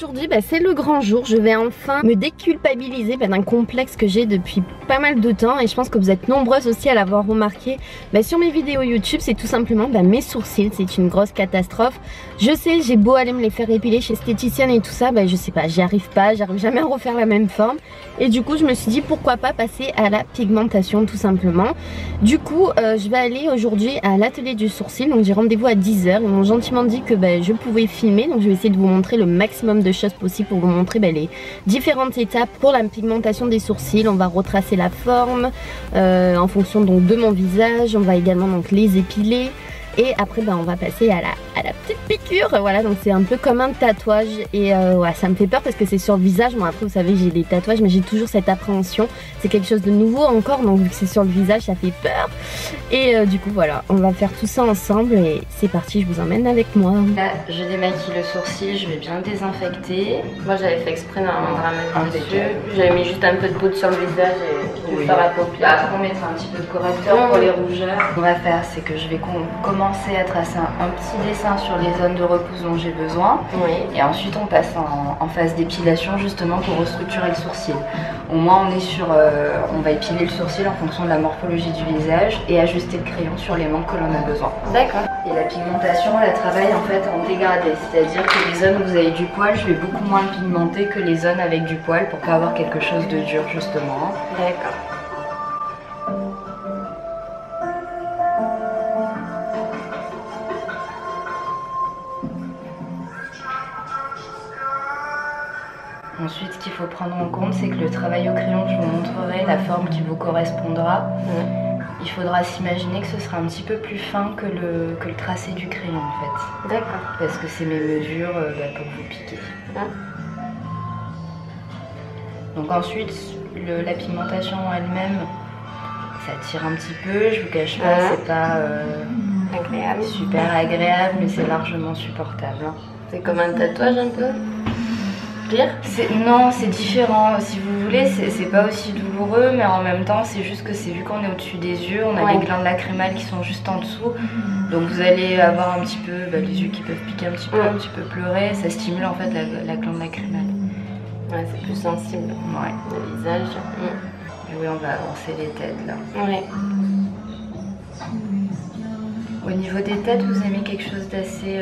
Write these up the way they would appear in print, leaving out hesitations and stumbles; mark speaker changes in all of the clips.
Speaker 1: aujourd'hui c'est le grand jour, je vais enfin me déculpabiliser d'un complexe que j'ai depuis pas mal de temps et je pense que vous êtes nombreuses aussi à l'avoir remarqué sur mes vidéos YouTube. C'est tout simplement mes sourcils, c'est une grosse catastrophe. Je sais, j'ai beau aller me les faire épiler chez esthéticienne et tout ça, je sais pas, j'y arrive pas, j'arrive jamais à refaire la même forme. Et du coup je me suis dit pourquoi pas passer à la pigmentation tout simplement. Du coup je vais aller aujourd'hui à l'atelier du sourcil, donc j'ai rendez-vous à 10 h. Ils m'ont gentiment dit que je pouvais filmer, donc je vais essayer de vous montrer le maximum de choses possibles pour vous montrer les différentes étapes pour la pigmentation des sourcils. On va retracer la forme en fonction donc de mon visage, on va également donc les épiler. Et après on va passer à la petite piqûre, voilà, donc c'est un peu comme un tatouage. Et ouais, ça me fait peur parce que c'est sur le visage. Moi après vous savez j'ai des tatouages mais j'ai toujours cette appréhension, c'est quelque chose de nouveau encore, donc vu que c'est sur le visage ça fait peur. Et du coup voilà, on va faire tout ça ensemble et c'est parti, je vous emmène avec moi.
Speaker 2: Là je démaquille le sourcil, je vais bien le désinfecter. Moi j'avais fait exprès de mettre dessus, j'avais mis juste un peu de poudre sur le visage et de faire la paupière. Après on mettra un petit peu de correcteur pour les rougeurs. Ce qu'on va faire c'est que je vais commencer à tracer un petit dessin sur les zones de repousse dont j'ai besoin. Et ensuite on passe en phase d'épilation justement pour restructurer le sourcil. Au moins on est sur, on va épiler le sourcil en fonction de la morphologie du visage et ajuster le crayon sur les manques que l'on a besoin. D'accord. Et la pigmentation, on la travaille en fait en dégradé, c'est-à-dire que les zones où vous avez du poil, je vais beaucoup moins le pigmenter que les zones avec du poil pour pas avoir quelque chose de dur justement. D'accord. Ensuite, ce qu'il faut prendre en compte, c'est que le travail au crayon, je vous montrerai la forme qui vous correspondra. Il faudra s'imaginer que ce sera un petit peu plus fin que le tracé du crayon en fait. D'accord. Parce que c'est mes mesures pour vous piquer. Donc ensuite, la pigmentation elle-même, ça tire un petit peu, je vous cache pas, c'est pas agréable, super agréable, mais c'est largement supportable. C'est comme un tatouage un peu? Non, c'est différent. Si vous voulez, c'est pas aussi douloureux, mais en même temps, c'est juste que c'est vu qu'on est au-dessus des yeux, on a les glandes lacrymales qui sont juste en dessous. Donc vous allez avoir un petit peu les yeux qui peuvent piquer un petit peu pleurer. Ça stimule en fait la glande lacrymale. Ouais, c'est plus sensible. Ouais. Le visage. Et oui, on va avancer les têtes là. Ouais. Au niveau des têtes, vous aimez quelque chose d'assez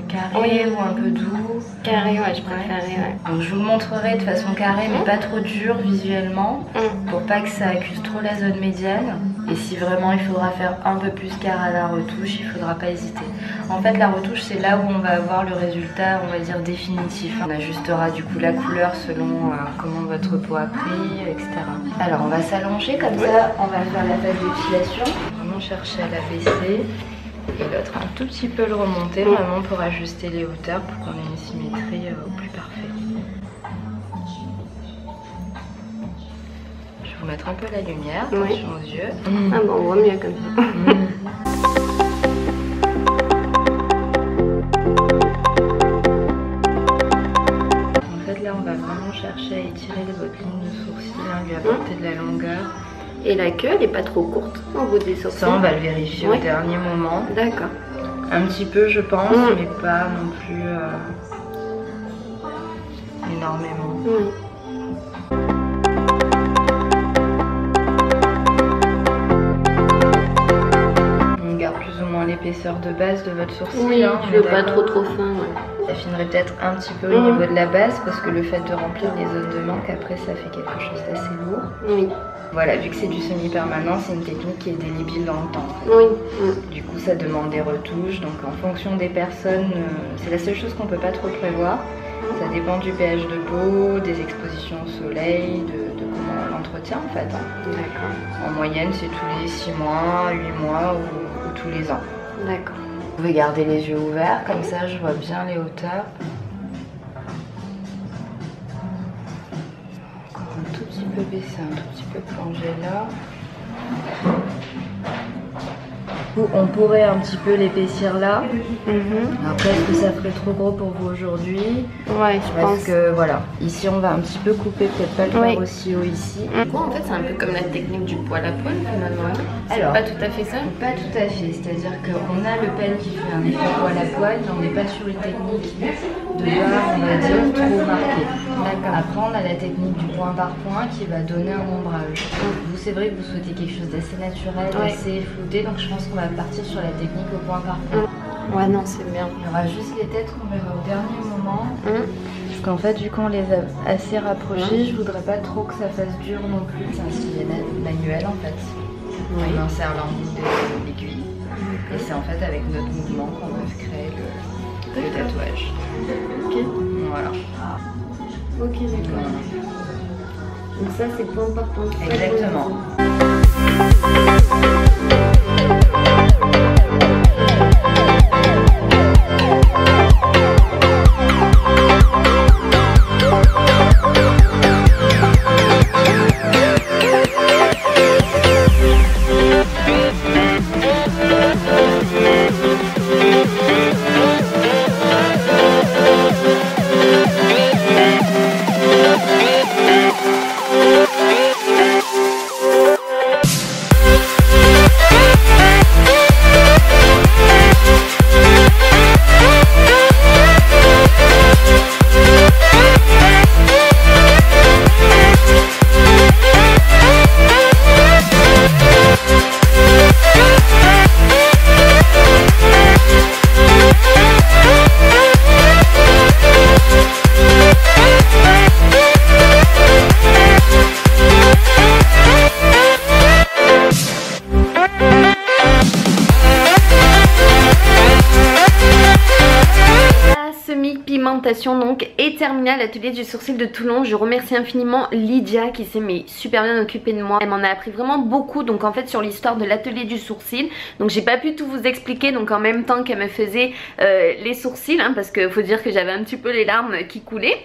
Speaker 2: carré ou un peu doux? Carré, ouais, je préférerais. Donc je vous le montrerai de façon carrée, mais pas trop dur visuellement, pour pas que ça accuse trop la zone médiane. Et si vraiment il faudra faire un peu plus carré à la retouche, il faudra pas hésiter. En fait, la retouche, c'est là où on va avoir le résultat, on va dire, définitif. On ajustera du coup la couleur selon comment votre peau a pris, etc. Alors on va s'allonger comme ça, on va faire la phase d'épilation. Vraiment chercher à la baisser. Et l'autre un tout petit peu le remonter, vraiment pour ajuster les hauteurs, pour qu'on ait une symétrie au plus parfait. Je vais vous mettre un peu la lumière, attention aux yeux. Ah bon, on voit mieux comme ça. En fait là on va vraiment chercher à étirer votre ligne de sourcil, lui apporter de la longueur. Et la queue, elle n'est pas trop courte au bout des sourcils. Ça, on va le vérifier au dernier moment. D'accord. Un petit peu, je pense, mais pas non plus énormément. On garde plus ou moins l'épaisseur de base de votre sourcil. Oui, je veux pas trop fin. J'affinerai peut-être un petit peu au niveau de la base parce que le fait de remplir les zones de manque, après, ça fait quelque chose d'assez lourd. Oui. Voilà, vu que c'est du semi-permanent, c'est une technique qui est indélébile dans le temps. En fait. Du coup, ça demande des retouches. Donc, en fonction des personnes, c'est la seule chose qu'on peut pas trop prévoir. Ça dépend du pH de peau, des expositions au soleil, de comment on l'entretient en fait. D'accord. En moyenne, c'est tous les 6 mois, 8 mois ou tous les ans. D'accord. Vous pouvez garder les yeux ouverts, comme ça, je vois bien les hauteurs. Baisser un tout petit peu plonger là. On pourrait un petit peu l'épaissir là. Après, est-ce que ça ferait trop gros pour vous aujourd'hui? Ouais, je pense que voilà. Ici, on va un petit peu couper, peut-être pas le faire aussi haut ici. Du coup, en fait, c'est un peu comme la technique du poil à poil finalement. Alors, pas tout à fait ça? Pas tout à fait. C'est-à-dire qu'on a le pen qui fait un effet poil à poil, mais on n'est pas sur une technique de bas, on va dire, trop marqué. Après, on a la technique du point par point qui va donner un ombrage. Vous, c'est vrai que vous souhaitez quelque chose d'assez naturel, assez flouté, donc je pense qu'on va partir sur la technique au point par point.
Speaker 1: Ouais, non, c'est bien.
Speaker 2: Il y aura juste les têtes qu'on verra au dernier moment. Parce qu'en fait, vu qu'on les a assez rapprochées, je voudrais pas trop que ça fasse dur non plus. C'est un stylet manuel en fait. On insère l'embout de l'aiguille. Et c'est en fait avec notre mouvement qu'on va créer le tatouage.
Speaker 1: Ok.
Speaker 2: Voilà.
Speaker 1: Ok, d'accord. Donc ça, c'est point par point.
Speaker 2: Exactement.
Speaker 1: Donc est terminée à l'atelier du sourcil de Toulon. Je remercie infiniment Lydia qui s'est super bien occupée de moi. Elle m'en a appris vraiment beaucoup donc en fait sur l'histoire de l'atelier du sourcil. Donc j'ai pas pu tout vous expliquer donc en même temps qu'elle me faisait les sourcils parce que faut dire que j'avais un petit peu les larmes qui coulaient.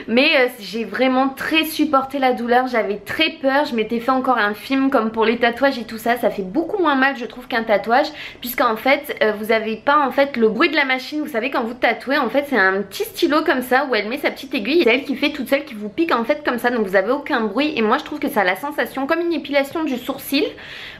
Speaker 1: Mais j'ai vraiment très supporté la douleur, j'avais très peur. Je m'étais fait encore un film comme pour les tatouages et tout ça. Ça fait beaucoup moins mal je trouve qu'un tatouage puisqu'en fait vous avez pas en fait le bruit de la machine. Vous savez quand vous tatouez en fait c'est un petit stylo comme ça où elle met sa petite aiguille, c'est elle qui fait toute seule qui vous pique en fait comme ça, donc vous avez aucun bruit. Et moi je trouve que ça a la sensation comme une épilation du sourcil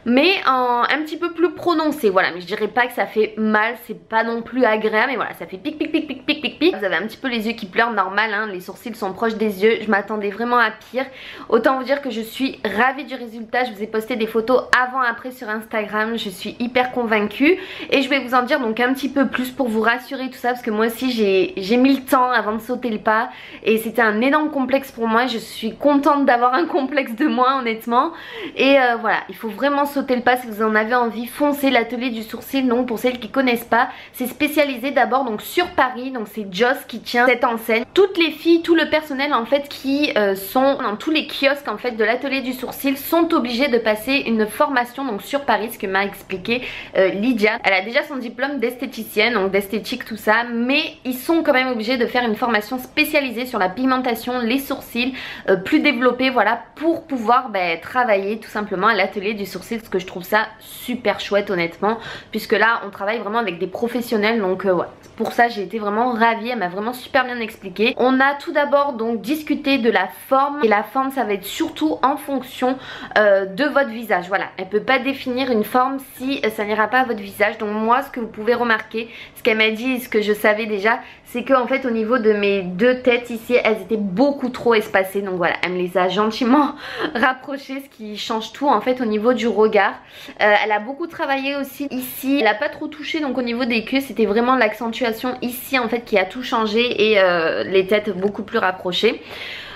Speaker 1: mais un petit peu plus prononcée, voilà. Mais je dirais pas que ça fait mal, c'est pas non plus agréable, mais voilà, ça fait pic pic pic pic pic pic pic. Vous avez un petit peu les yeux qui pleurent, normal les sourcils sont proches des yeux. Je m'attendais vraiment à pire. Autant vous dire que je suis ravie du résultat. Je vous ai posté des photos avant après sur Instagram, je suis hyper convaincue et je vais vous en dire donc un petit peu plus pour vous rassurer tout ça, parce que moi aussi j'ai mis le temps avant de sauter le pas et c'était un énorme complexe pour moi. Je suis contente d'avoir un complexe de moi honnêtement et voilà, il faut vraiment sauter le pas si vous en avez envie. Foncez l'atelier du sourcil. Donc pour celles qui connaissent pas, c'est spécialisé d'abord donc sur Paris, donc c'est Joss qui tient cette enseigne. Toutes les filles, tout le personnel en fait qui sont dans tous les kiosques en fait de l'atelier du sourcil sont obligés de passer une formation donc sur Paris, ce que m'a expliqué Lydia. Elle a déjà son diplôme d'esthéticienne, donc d'esthétique tout ça, mais ils sont quand même obligés de faire une formation spécialisée sur la pigmentation, les sourcils, plus développée, voilà, pour pouvoir travailler tout simplement à l'atelier du sourcil, parce que je trouve ça super chouette honnêtement, puisque là on travaille vraiment avec des professionnels, donc voilà. Pour ça j'ai été vraiment ravie, elle m'a vraiment super bien expliqué. On a tout d'abord donc discuté de la forme, et la forme ça va être surtout en fonction de votre visage, voilà. Elle peut pas définir une forme si ça n'ira pas à votre visage. Donc moi ce que vous pouvez remarquer, ce qu'elle m'a dit, ce que je savais déjà, c'est qu'en fait au niveau de mes deux têtes ici, elles étaient beaucoup trop espacées. Donc voilà, elle me les a gentiment rapprochées, ce qui change tout en fait au niveau du regard. Elle a beaucoup travaillé aussi ici, elle a pas trop touché donc au niveau des cuisses, c'était vraiment l'accentuation ici en fait qui a tout changé, et les têtes beaucoup plus rapprochées.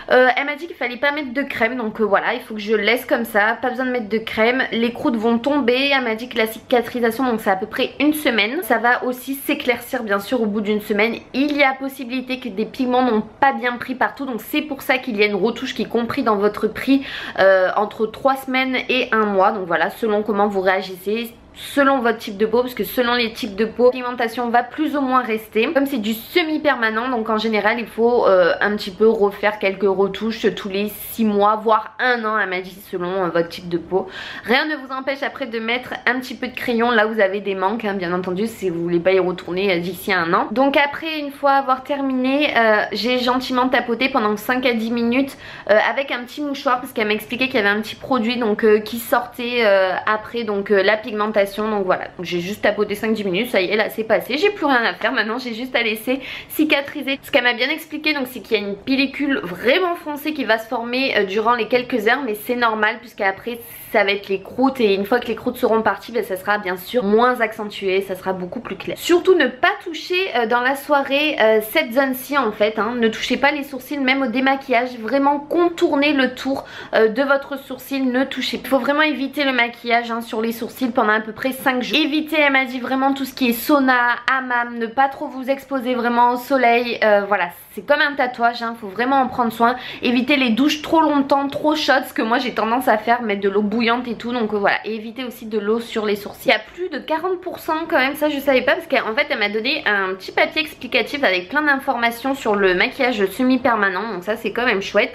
Speaker 1: Elle m'a dit qu'il fallait pas mettre de crème, donc voilà, il faut que je laisse comme ça, pas besoin de mettre de crème. Les croûtes vont tomber, elle m'a dit que la cicatrisation donc c'est à peu près une semaine. Ça va aussi s'éclaircir bien sûr au bout d'une semaine. Il y a possibilité que des pigments n'ont pas bien pris partout, donc c'est pour ça qu'il y a une retouche qui est compris dans votre prix entre 3 semaines et 1 mois. Donc voilà, selon comment vous réagissez, selon votre type de peau, parce que selon les types de peau, la pigmentation va plus ou moins rester. Comme c'est du semi-permanent, donc en général il faut un petit peu refaire quelques retouches tous les 6 mois, voire 1 an, elle m'a dit, selon votre type de peau. Rien ne vous empêche après de mettre un petit peu de crayon là où vous avez des manques, bien entendu, si vous voulez pas y retourner d'ici à 1 an. Donc après, une fois avoir terminé, j'ai gentiment tapoté pendant 5 à 10 minutes avec un petit mouchoir, parce qu'elle m'a expliqué qu'il y avait un petit produit donc qui sortait après donc la pigmentation.
Speaker 2: pigmentation. Donc voilà, j'ai juste tapoté 5-10 minutes, ça y est, là c'est passé, j'ai plus rien à faire. Maintenant j'ai juste à laisser cicatriser. Ce qu'elle m'a bien expliqué, donc c'est qu'il y a une pellicule vraiment foncée qui va se former durant les quelques heures, mais c'est normal puisqu'après ça va être les croûtes, et une fois que les croûtes seront parties, ben, ça sera bien sûr moins accentué, ça sera beaucoup plus clair. Surtout ne pas toucher dans la soirée cette zone-ci en fait, hein. Ne touchez pas les sourcils même au démaquillage, vraiment contournez le tour de votre sourcil, ne touchez pas. Il faut vraiment éviter le maquillage hein, sur les sourcils pendant à peu près 5 jours. Évitez, elle m'a dit vraiment tout ce qui est sauna, hammam, ne pas trop vous exposer vraiment au soleil, voilà. C'est comme un tatouage, hein, faut vraiment en prendre soin. Évitez les douches trop longtemps, trop chaudes, ce que moi j'ai tendance à faire, mettre de l'eau bouillante et tout. Donc voilà, et évitez aussi de l'eau sur les sourcils. Il y a plus de 40% quand même, ça je savais pas, parce qu'en fait elle m'a donné un petit papier explicatif avec plein d'informations sur le maquillage semi-permanent. Donc ça c'est quand même chouette.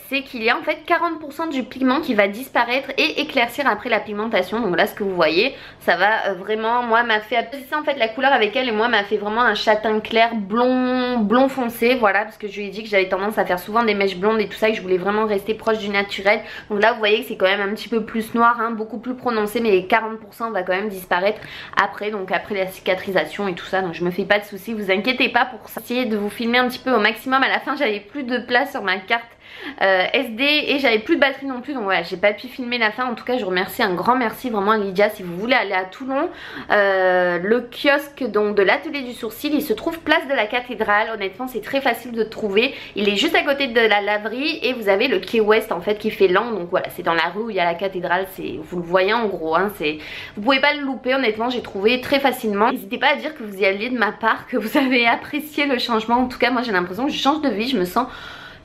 Speaker 2: C'est qu'il y a en fait 40% du pigment qui va disparaître et éclaircir après la pigmentation. Donc là ce que vous voyez, ça va vraiment, moi m'a fait, c'est ça en fait la couleur avec elle, et moi m'a fait vraiment un châtain clair blond foncé, voilà, parce que je lui ai dit que j'avais tendance à faire souvent des mèches blondes et tout ça, et que je voulais vraiment rester proche du naturel. Donc là vous voyez que c'est quand même un petit peu plus noir, hein, beaucoup plus prononcé, mais 40% va quand même disparaître après, donc après la cicatrisation et tout ça. Donc je me fais pas de soucis, vous inquiétez pas pour ça. Essayez de vous filmer un petit peu au maximum. À la fin j'avais plus de place sur ma carte SD et j'avais plus de batterie non plus, donc voilà, j'ai pas pu filmer la fin. En tout cas je remercie, un grand merci vraiment à Lydia. Si vous voulez aller à Toulon, le kiosque donc de l'atelier du sourcil, il se trouve place de la cathédrale. Honnêtement c'est très facile de trouver, il est juste à côté de la laverie, et vous avez le quai ouest en fait qui fait l'angle. Donc voilà, c'est dans la rue où il y a la cathédrale, vous le voyez en gros, hein, vous pouvez pas le louper. Honnêtement j'ai trouvé très facilement. N'hésitez pas à dire que vous y alliez de ma part, que vous avez apprécié le changement. En tout cas moi j'ai l'impression que je change de vie, je me sens...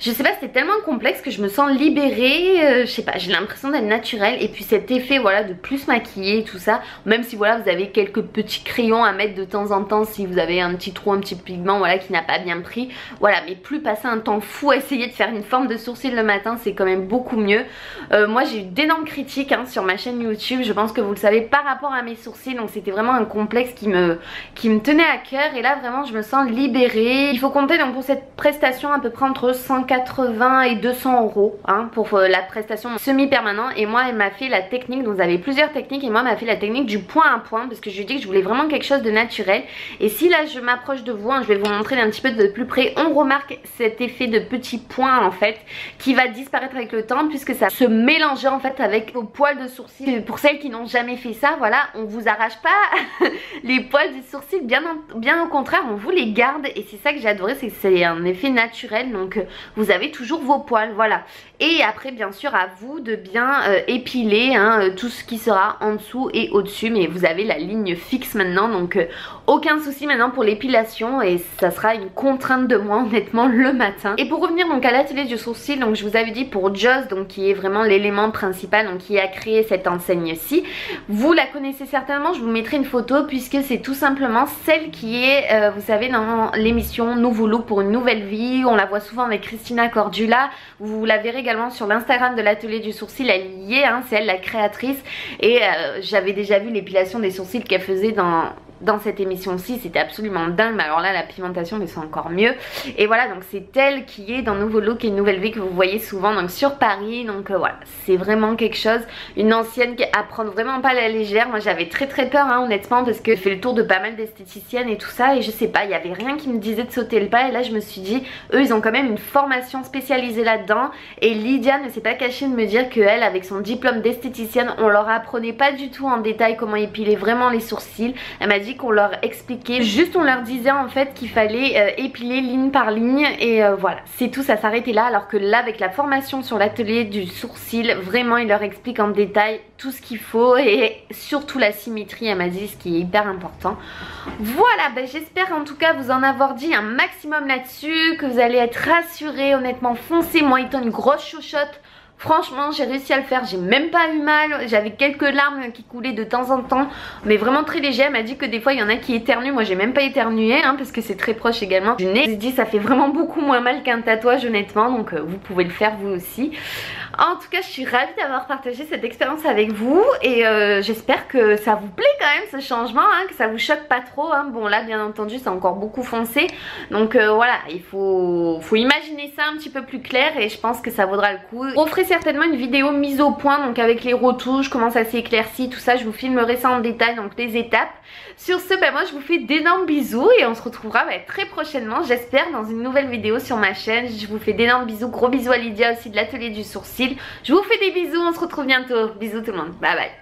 Speaker 2: Je sais pas, c'était tellement complexe que je me sens libérée, je sais pas, j'ai l'impression d'être naturelle. Et puis cet effet voilà de plus maquiller et tout ça, même si voilà vous avez quelques petits crayons à mettre de temps en temps si vous avez un petit trou, un petit pigment voilà qui n'a pas bien pris, voilà, mais plus passer un temps fou à essayer de faire une forme de sourcil le matin, c'est quand même beaucoup mieux. Moi j'ai eu d'énormes critiques hein, sur ma chaîne YouTube, je pense que vous le savez, par rapport à mes sourcils, donc c'était vraiment un complexe qui me tenait à cœur, et là vraiment je me sens libérée. Il faut compter donc pour cette prestation à peu près entre 180 et 200 € hein, pour la prestation semi-permanent. Et moi elle m'a fait la technique, donc vous avez plusieurs techniques, et moi elle m'a fait la technique du point à point, parce que je lui ai dit que je voulais vraiment quelque chose de naturel. Et si là je m'approche de vous, hein, je vais vous montrer un petit peu de plus près, on remarque cet effet de petits points en fait qui va disparaître avec le temps, puisque ça se mélange en fait avec vos poils de sourcil. Pour celles qui n'ont jamais fait ça, voilà, on vous arrache pas les poils du sourcil, bien au contraire on vous les garde, et c'est ça que j'ai adoré, c'est que c'est un effet naturel. Donc vous avez toujours vos poils, voilà. Et après bien sûr à vous de bien épiler hein, tout ce qui sera en dessous et au dessus, mais vous avez la ligne fixe maintenant, donc aucun souci maintenant pour l'épilation, et ça sera une contrainte de moi honnêtement le matin. Et pour revenir donc à l'atelier du sourcil, donc je vous avais dit pour Joss, donc qui est vraiment l'élément principal, donc qui a créé cette enseigne-ci, vous la connaissez certainement, je vous mettrai une photo, puisque c'est tout simplement celle qui est vous savez dans l'émission Nouveau Look pour une nouvelle vie, on la voit souvent avec Christina Cordula, vous la verrez également sur l'Instagram de l'atelier du sourcil, elle y est, hein, c'est elle la créatrice, et j'avais déjà vu l'épilation des sourcils qu'elle faisait dans cette émission-ci, c'était absolument dingue. Mais alors là la pigmentation mais c'est encore mieux. Et voilà, donc c'est elle qui est dans Nouveau Look et Une Nouvelle Vie, que vous voyez souvent donc sur Paris. Donc voilà, c'est vraiment quelque chose, une ancienne à prendre vraiment pas à la légère. Moi j'avais très peur hein, honnêtement, parce que j'ai fait le tour de pas mal d'esthéticiennes et tout ça, et je sais pas, il y avait rien qui me disait de sauter le pas. Et là je me suis dit, eux ils ont quand même une formation spécialisée là-dedans, et Lydia ne s'est pas cachée de me dire que elle, avec son diplôme d'esthéticienne, on leur apprenait pas du tout en détail comment épiler vraiment les sourcils. Elle m'a dit qu'on leur expliquait, juste on leur disait en fait qu'il fallait épiler ligne par ligne, et voilà, c'est tout, ça s'arrêtait là. Alors que là avec la formation sur l'atelier du sourcil, vraiment il leur explique en détail tout ce qu'il faut, et surtout la symétrie, elle m'a dit, ce qui est hyper important. Voilà, ben j'espère en tout cas vous en avoir dit un maximum là-dessus, que vous allez être rassurés. Honnêtement foncez, moi étant une grosse chouchotte, franchement j'ai réussi à le faire, j'ai même pas eu mal, j'avais quelques larmes qui coulaient de temps en temps, mais vraiment très léger. Elle m'a dit que des fois il y en a qui éternuent, moi j'ai même pas éternué hein, parce que c'est très proche également du nez. Je me suis dit ça fait vraiment beaucoup moins mal qu'un tatouage honnêtement, donc vous pouvez le faire vous aussi. En tout cas je suis ravie d'avoir partagé cette expérience avec vous, et j'espère que ça vous plaît quand même ce changement, hein, que ça vous choque pas trop hein. Bon là bien entendu c'est encore beaucoup foncé, donc voilà, il faut imaginer ça un petit peu plus clair, et je pense que ça vaudra le coup. Referez
Speaker 1: certainement une vidéo mise au point, donc avec les retouches, comment ça s'est éclairci, tout ça. Je vous filmerai ça en détail, donc les étapes. Sur ce, moi je vous fais d'énormes bisous et on se retrouvera très prochainement, j'espère, dans une nouvelle vidéo sur ma chaîne. Je vous fais d'énormes bisous, gros bisous à Lydia aussi de l'atelier du sourcil. Je vous fais des bisous, on se retrouve bientôt. Bisous tout le monde, bye bye.